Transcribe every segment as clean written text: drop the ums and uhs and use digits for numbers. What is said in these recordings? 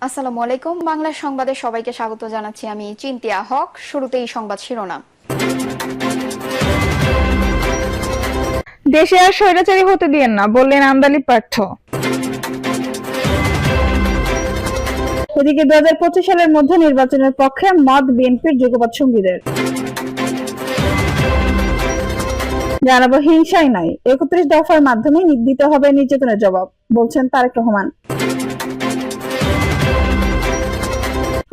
আসসালামু আলাইকুম। বাংলা সংবাদে সবাইকে স্বাগত জানাচ্ছি। আমি চিন্তিয়া হক। শুরুতেই সংবাদ শিরোনাম। দেশে আর স্বৈরাচারী হতে দিয়েন না, বললেন আমদানি পার্থ। এদিকে 2025 সালের মধ্যে নির্বাচনের পক্ষে মত বিএনপির যুগপৎ সঙ্গীদের। জানাবো হিংসাই নাই, 31 দফার মাধ্যমে দিতে হবে নির্যাতনের জবাব, বলছেন তারেক রহমান।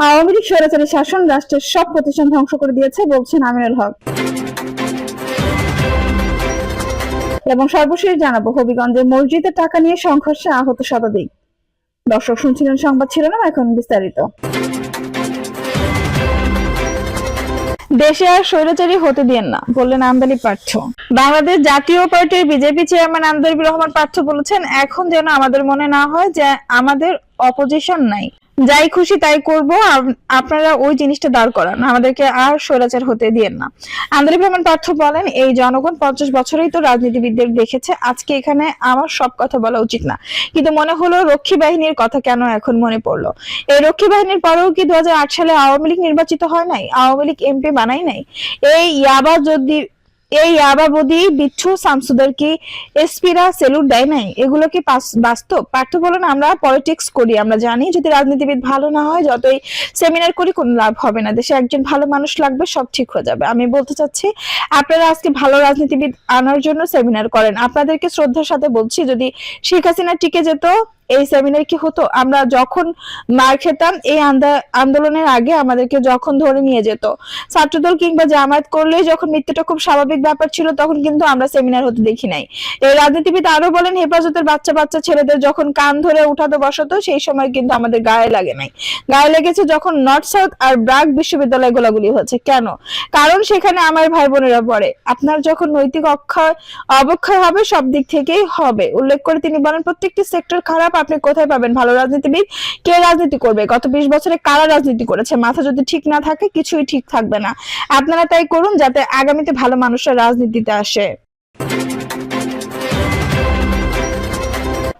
আওয়ামী লীগ স্বৈরাচারী শাসন রাষ্ট্রের সব প্রতিষ্ঠান ধ্বংস করে দিয়েছে, বলছেন আমিনুল হক। এবং সর্বশেষ জানাবো হবিগঞ্জে মসজিদে টাকা নিয়ে সংঘর্ষে আহত শতাধিক। দর্শক শুনছিলেন সংবাদ শিরোনাম, এখন বিস্তারিত। দেশে আর স্বৈরাচারী হতে দিয়েন না, বললেন আমদানি পার্থ। বাংলাদেশ জাতীয় পার্টির বিজেপি চেয়ারম্যান আমদানি রহমান পার্থ বলেছেন, এখন যেন আমাদের মনে না হয় যে আমাদের অপোজিশন নাই, যাই খুশি তাই করব, আপনারা ওই জিনিসটা দাঁড় করান, আমাদেরকে আর স্বৈরাচার হতে দিয়েন না। আমদানি রহমান পার্থ বলেন, এই জনগণ 50 বছরেই তো রাজনীতিবিদদের দেখেছে, আজকে এখানে আমার সব কথা বলা উচিত না, কিন্তু মনে হলো রক্ষী বাহিনীর কথা কেন এখন মনে পড়লো। এই রক্ষী বাহিনীর পরেও কি 2008 সালে আওয়ামী লীগ নির্বাচিত হয় নাই, আওয়ামী লীগ এমপি বানাই নাই? এই ইয়াবাবদি বিচ্ছু শামসুদের কি এসপিরা সেলুট দেয় নাই? এগুলো কি বাস্তব? পার্থ বলেন, আমরা পলিটিক্স করি, আমরা জানি যদি রাজনীতিবিদ ভালো না হয়, যতই সেমিনার করি কোনো লাভ হবে না, দেশে একজন ভালো মানুষ লাগবে, সব ঠিক হয়ে যাবে। আমি বলতে চাচ্ছি, আপনারা আজকে ভালো রাজনীতিবিদ আনার জন্য সেমিনার করেন। আপনাদেরকে শ্রদ্ধার সাথে বলছি, যদি শেখ হাসিনা টিকে যেত, এই সেমিনার কি হতো? আমরা যখন মার খেতাম এই আন্দোলনের আগে আমাদেরকে যখন ধরে নিয়ে যেত, ছাত্রদল কিংবা জামায়াত করলে যখন মৃত্যুটা খুব স্বাভাবিক ব্যাপার ছিল, তখন কিন্তু আমরা সেমিনার হতে দেখি নাই। এই রাজনীতিবিদ আরো বলেন, হেফাজতের বাচ্চা বাচ্চা ছেলেদের যখন কান ধরে উঠাতে বসাতো, সেই সময় কিন্তু আমাদের গায়ে লাগে নাই। গায়ে লেগেছে যখন নর্থ সাউথ আর ব্রাক বিশ্ববিদ্যালয় গোলাগুলি হয়েছে। কেন? কারণ সেখানে আমার ভাই বোনেরা পড়ে। আপনার যখন নৈতিক অবক্ষয় হবে, সব দিক থেকেই হবে। উল্লেখ করে তিনি বলেন, প্রত্যেকটি সেক্টর খারাপ, আপনি কোথায় পাবেন ভালো রাজনীতিবিদ? কে রাজনীতি করবে? গত 20 বছরে কারা রাজনীতি করেছে? মাথা যদি ঠিক না থাকে, কিছুই ঠিক থাকবে না। আপনারা তাই করুন, যাতে আগামীতে ভালো মানুষরা রাজনীতিতে আসে।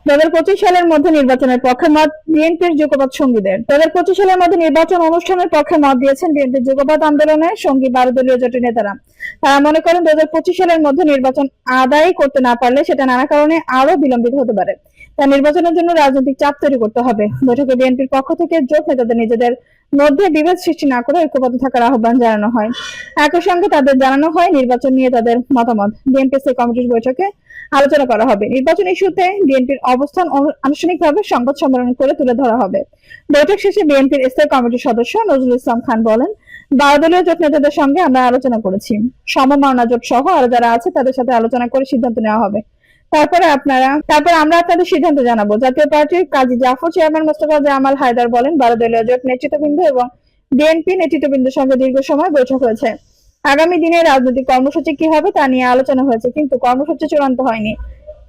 2025 সালের মধ্যে নির্বাচনের পক্ষে মত বিএনপির যুগপৎ সঙ্গীদের। 2025 সালের মধ্যে নির্বাচন অনুষ্ঠানের পক্ষে মত দিয়েছেন বিএনপির যুগপৎ আন্দোলনের সঙ্গী 12 দলীয় জোটের নেতারা। তারা মনে করেন 2025 সালের মধ্যে নির্বাচন আদায় করতে না পারলে সেটা নানা কারণে আরো বিলম্বিত হতে পারে। তাই নির্বাচনের জন্য রাজনৈতিক চাপ তৈরি করতে হবে। বৈঠকে বিএনপির পক্ষ থেকে জোট নেতাদের নিজেদের মধ্যে বিভেদ সৃষ্টি না করে ঐক্যবদ্ধ থাকার আহ্বান জানানো হয়। একই সঙ্গে তাদের জানানো হয় নির্বাচন নিয়ে তাদের মতামত বিএনপি স্থায়ী কমিটির বৈঠকে আলোচনা করা হবে। নির্বাচন ইস্যুতে বিএনপির অবস্থান আনুষ্ঠানিকভাবে সংবাদ সম্মেলন করে তুলে ধরা হবে। বৈঠক শেষে বিএনপির স্থায়ী কমিটির সদস্য নজরুল ইসলাম খান বলেন, 12 দলীয় জোট নেতাদের সঙ্গে আমরা আলোচনা করেছি, সমমনা জোট সহ আরো যারা আছে তাদের সাথে আলোচনা করে সিদ্ধান্ত নেওয়া হবে। তারপর আমরা আপনাদের সিদ্ধান্ত জানাবো। জাতীয় পার্টির কাজী জাফর চেয়ারম্যান মোস্তফা জামাল হায়দার বলেন, 12 দলীয় জোট নেতৃত্ববৃন্দ এবং বিএনপি নেতৃত্ববৃন্দের সঙ্গে দীর্ঘ সময় বৈঠক হয়েছে। আগামী দিনে রাজনৈতিক কর্মসূচি কি হবে তা নিয়ে আলোচনা হয়েছে, কিন্তু কর্মসূচি চূড়ান্ত হয়নি।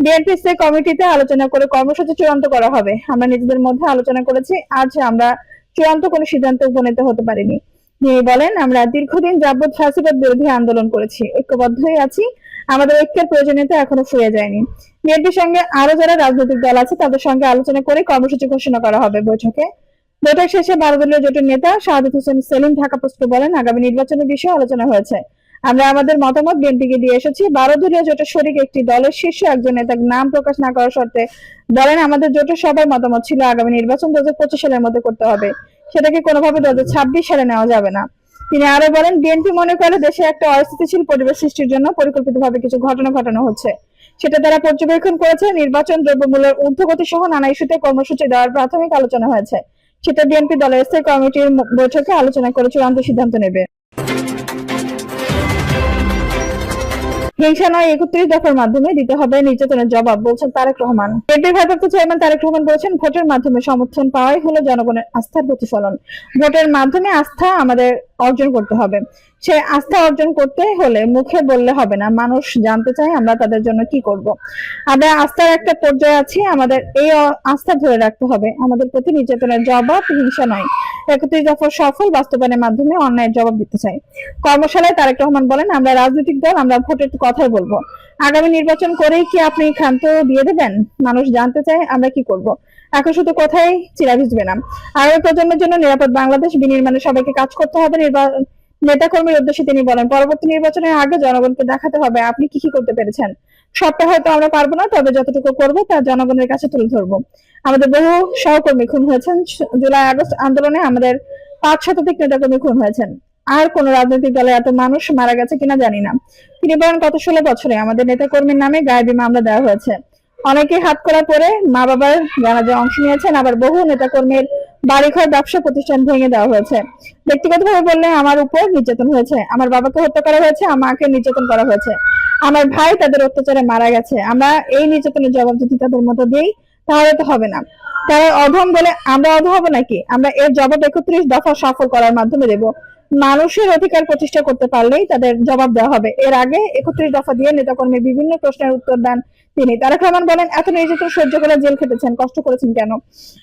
বিএনপি স্থায়ী কমিটিতে আলোচনা করে কর্মসূচি চূড়ান্ত করা হবে। আমরা নিজেদের মধ্যে আলোচনা করেছি, আজ আমরা চূড়ান্ত কোনো সিদ্ধান্তে উপনীত হতে পারিনি। তিনি বলেন, আমরা দীর্ঘদিন যাবৎ ফ্যাসিবাদ বিরোধী আন্দোলন করেছি, ঐক্যবদ্ধই আছি, আমাদের ঐক্যের প্রয়োজনীয়তা এখনো ফুরিয়ে যায়নি। বিএনপির সঙ্গে আরো যারা রাজনৈতিক দল আছে তাদের সঙ্গে আলোচনা করে কর্মসূচি ঘোষণা করা হবে। বৈঠক শেষে 12 দলীয় জোটের নেতা শাহাদাত হোসেন সেলিম ঢাকা পোস্টে বলেন, আগামী নির্বাচনের বিষয়ে আলোচনা হয়েছে, আমরা আমাদের মতামত বিএনপিকে দিয়ে এসেছি। 12 দলীয় জোটের শরিক একটি দলের শীর্ষ একজন নেতা নাম প্রকাশ না করার শর্তে বলেন, আমাদের জোটের সবার মতামত ছিল আগামী নির্বাচন 2025 সালের মধ্যে করতে হবে, সেটাকে কোনোভাবে 2026 সালে নেওয়া যাবে না। তিনি আরো বলেন, বিএনপি মনে করে দেশে একটা অস্থিতিশীল পরিবেশ সৃষ্টির জন্য পরিকল্পিতভাবে কিছু ঘটনা ঘটানো হচ্ছে, সেটা তারা পর্যবেক্ষণ করেছে। নির্বাচন, দ্রব্যমূল্যের ঊর্ধ্বগতি সহ নানা ইস্যুতে কর্মসূচি দেওয়ার প্রাথমিক আলোচনা হয়েছে, সেটা বিএনপি দলের স্থায়ী কমিটির বৈঠকে আলোচনা করে চূড়ান্ত সিদ্ধান্ত নেবে। হিংসা নয়, 31 দফার মাধ্যমে দিতে হবে নির্যাতনের জবাব, বলছেন তারেক রহমান। বিএনপির ভারপ্রাপ্ত চেয়ারম্যান তারেক রহমান বলেছেন, ভোটের মাধ্যমে সমর্থন পাওয়াই হলো জনগণের আস্থার প্রতিফলন। ভোটের মাধ্যমে আস্থা আমাদের অর্জন করতে হবে, সে আস্থা অর্জন করতে হলে মুখে বললে হবে না, মানুষ জানতে চায় আমরা তাদের জন্য কি করব। আমরা আস্থার একটা পর্যায়ে আছি, আমাদের এই আস্থা ধরে রাখতে হবে। আমাদের প্রতি নির্যাতনের জবাব হিংসা নয়, 31 দফার সফল বাস্তবায়নের মাধ্যমে অন্যায়ের জবাব দিতে চাই। কর্মশালায় তারেক রহমান বলেন, আমরা রাজনৈতিক দল, আমরা ভোটের কথাই বলবো। আগামী নির্বাচন করেই কি আপনি ক্ষান্ত দিয়ে দেবেন? মানুষ জানতে চায় আমরা কি করব। এখন শুধু কথাই চিরা ভিজবে না। আগামী প্রজন্মের জন্য নিরাপদ বাংলাদেশ বিনির্মাণে সবাইকে কাজ করতে হবে। নেতাকর্মীর উদ্দেশ্যে তিনি বলেন, পরবর্তী নির্বাচনের আগে জনগণকে দেখাতে হবে আপনি কি কি করতে পেরেছেন। সবটা হয়তো আমরা পারবো না, তবে যতটুকু করবো তা জনগণের কাছে তুলে ধরবো। আমাদের বহু সহকর্মী খুন হয়েছেন, জুলাই আগস্ট আন্দোলনে আমাদের 5 শতাধিক নেতাকর্মী খুন হয়েছেন। আর কোন রাজনৈতিক দলে এত মানুষ মারা গেছে কিনা জানি না। তিনি বলেন, গত 16 বছরে আমাদের নেতাকর্মীর নামে গায়েবী মামলা দেওয়া হয়েছে। অনেকে হাতকড়া পরে মা বাবার জানাজায় অংশ নিয়েছেন, আবার বহু নেতাকর্মীর বাড়িঘর, ব্যবসা প্রতিষ্ঠান ভেঙে দেওয়া হয়েছে। ব্যক্তিগতভাবে বললে আমার উপর নির্যাতন হয়েছে, আমার বাবাকে হত্যা করা হয়েছে, আমাকে নির্যাতন করা হয়েছে, আমার ভাই তাদের অত্যাচারে মারা গেছে। আমরা এই নির্যাতনের জবাব যদি তাদের মতো দিই তাহলে তো হবে না। তারা অধম বলে আমরা অধম হবো নাকি? আমরা এর জবাব 31 দফা সফল করার মাধ্যমে দেব। মানুষের অধিকার প্রতিষ্ঠা করতে পারলেই তাদের জবাব দেওয়া হবে। এর আগে 31 দফা দিয়ে নেতাকর্মীর বিভিন্ন প্রশ্নের উত্তর দেন তিনি। তারেক রহমান বলেন, এত নির্যাতন সহ্য করে জেল খেটেছেন, কষ্ট করেছেন কেন?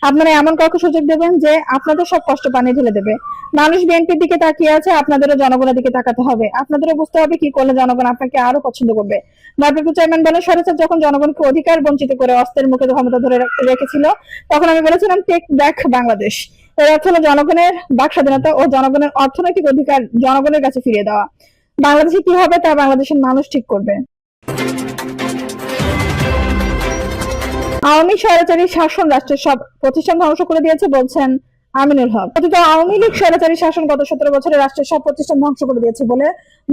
আপনারা এমন কাউকে সুযোগ দেবেন যে আপনাদের সব কষ্ট পানি ঢেলে দেবে? মানুষ বিএনপির দিকে তাকিয়ে আছে, আপনাদেরও জনগণের দিকে তাকাতে হবে। আপনাদেরও বুঝতে হবে কি করলে জনগণ আপনাকে আরো পছন্দ করবে। ভারপ্রাপ্ত চেয়ারম্যান বলেন, স্বৈরাচার যখন জনগণকে অধিকার বঞ্চিত করে অস্ত্রের মুখে ক্ষমতা ধরে রেখেছিল, তখন আমি বলেছিলাম টেক ব্যাক বাংলাদেশ। এর অর্থ হলো জনগণের বাক স্বাধীনতা ও জনগণের অর্থনৈতিক অধিকার জনগণের কাছে ফিরিয়ে দেওয়া। বাংলাদেশে কি হবে তা বাংলাদেশের মানুষ ঠিক করবে। আওয়ামী স্বৈরাচারী শাসন রাষ্ট্রের সব প্রতিষ্ঠান ধ্বংস করে দিয়েছে বলছেন আমিনুল হক। অথচ আওয়ামী লীগ স্বৈরাচারী শাসন গত 17 বছরে রাষ্ট্রের সব প্রতিষ্ঠান ধ্বংস করে দিয়েছে বলে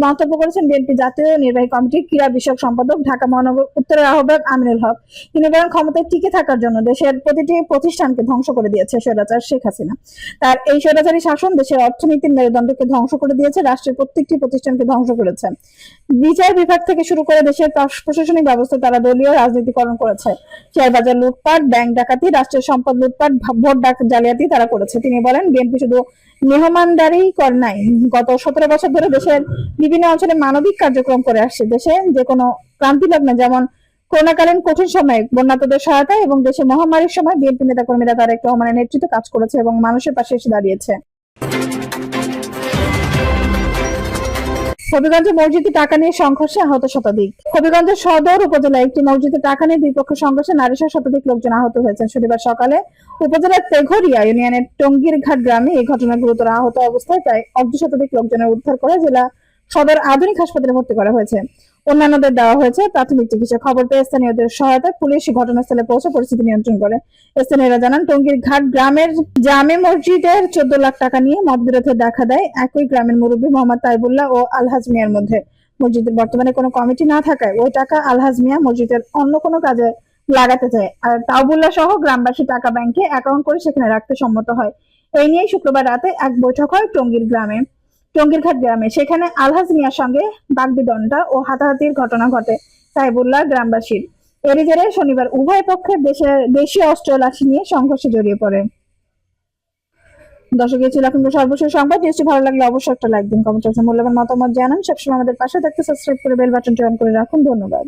মন্তব্য করেছেন বিএনপি জাতীয় নির্বাহী কমিটির ক্রীড়া বিষয়ক সম্পাদক, ঢাকা মহানগর উত্তরের আহ্বায়ক আমিনুল হক। তিনি বলেন, ক্ষমতায় টিকে থাকার জন্য দেশের প্রতিটি প্রতিষ্ঠানকে ধ্বংস করে দিয়েছে স্বৈরাচার শেখ হাসিনা। তার এই স্বৈরাচারী শাসন দেশের অর্থনীতির মেরুদণ্ডকে ধ্বংস করে দিয়েছে, রাষ্ট্রের প্রত্যেকটি প্রতিষ্ঠানকে ধ্বংস করেছে। বিচার বিভাগ থেকে শুরু করে দেশের প্রশাসনিক ব্যবস্থা তারা দলীয় রাজনীতিকরণ করেছে। শেয়ার বাজার লুটপাট, ব্যাংক ডাকাতি, রাষ্ট্রের সম্পদ লুটপাট, ভোট জালিয়াতি তারা করেছে। তিনি বলেন, বিএনপি শুধু মেহমানদারি করে নাই, গত 17 বছর ধরে দেশের বিভিন্ন অঞ্চলে মানবিক কার্যক্রম করে আসছে। দেশে যে কোনো ক্রান্তি লগ্নে, যেমন করোনাকালীন কঠিন সময়ে বন্যাতদের সহায়তা এবং দেশে মহামারীর সময় বিএনপি নেতাকর্মীরা তারেক রহমানের নেতৃত্বে কাজ করেছে এবং মানুষের পাশে এসে দাঁড়িয়েছে। হবিগঞ্জে মসজিদে টাকা নিয়ে সংঘর্ষে আহত শতাধিক। হবিগঞ্জের সদর উপজেলায় একটি মসজিদে টাকা নিয়ে দুই পক্ষ সংঘর্ষে নারীসহ শতাধিক লোকজন আহত হয়েছেন। শনিবার সকালে উপজেলার তেঘরিয়া ইউনিয়নের টঙ্গীর ঘাট গ্রামে এই ঘটনায় গুরুতর আহত অবস্থায় প্রায় অর্ধশতাধিক লোকজনের উদ্ধার করে জেলা সদর আধুনিক হাসপাতালে ভর্তি করা হয়েছে। অন্যান্যদের দেওয়া হয়েছে প্রাথমিক চিকিৎসা। খবর পেয়ে স্থানীয়দের সহায়তায় পুলিশ ঘটনাস্থলে পৌঁছে পরিস্থিতি নিয়ন্ত্রণ করে। স্থানীয়রা জানান, টঙ্গীর ঘাট গ্রামের জামে মসজিদের 14 লাখ টাকা নিয়ে মতবিরোধে দেখা দেয় একই গ্রামের মুরব্বী মোহাম্মদ তাইবুল্লাহ ও আলহাজ মিয়ার মধ্যে। মসজিদের বর্তমানে কোনো কমিটি না থাকায় ওই টাকা আলহাজ মিয়া মসজিদের অন্য কোনো কাজে লাগাতে চায়, আর তাইবুল্লাহ সহ গ্রামবাসী টাকা ব্যাংকে অ্যাকাউন্ট করে সেখানে রাখতে সম্মত হয়। এই নিয়ে শুক্রবার রাতে এক বৈঠক হয় টঙ্গীর ঘাট গ্রামে। সেখানে আলহাজ মিয়ার সঙ্গে বাগবিতণ্ডা ও হাতাহাতির ঘটনা ঘটে তাইবুল্লাহ গ্রামবাসীর। এরই জেরে শনিবার উভয় পক্ষের দেশীয় অস্ত্র লাঠি নিয়ে সংঘর্ষে জড়িয়ে পড়ে। দর্শক, এই ছিল এখনকার সর্বশেষ সংবাদ। নিশ্চয়ই ভালো লাগলে অবশ্যই একটা লাইক দিন, কমেন্ট মূল্যবান মতামত জানান। সবসময় আমাদের পাশে থাকতে সাবস্ক্রাইব করে বেল বাটনটি অন করে রাখুন। ধন্যবাদ।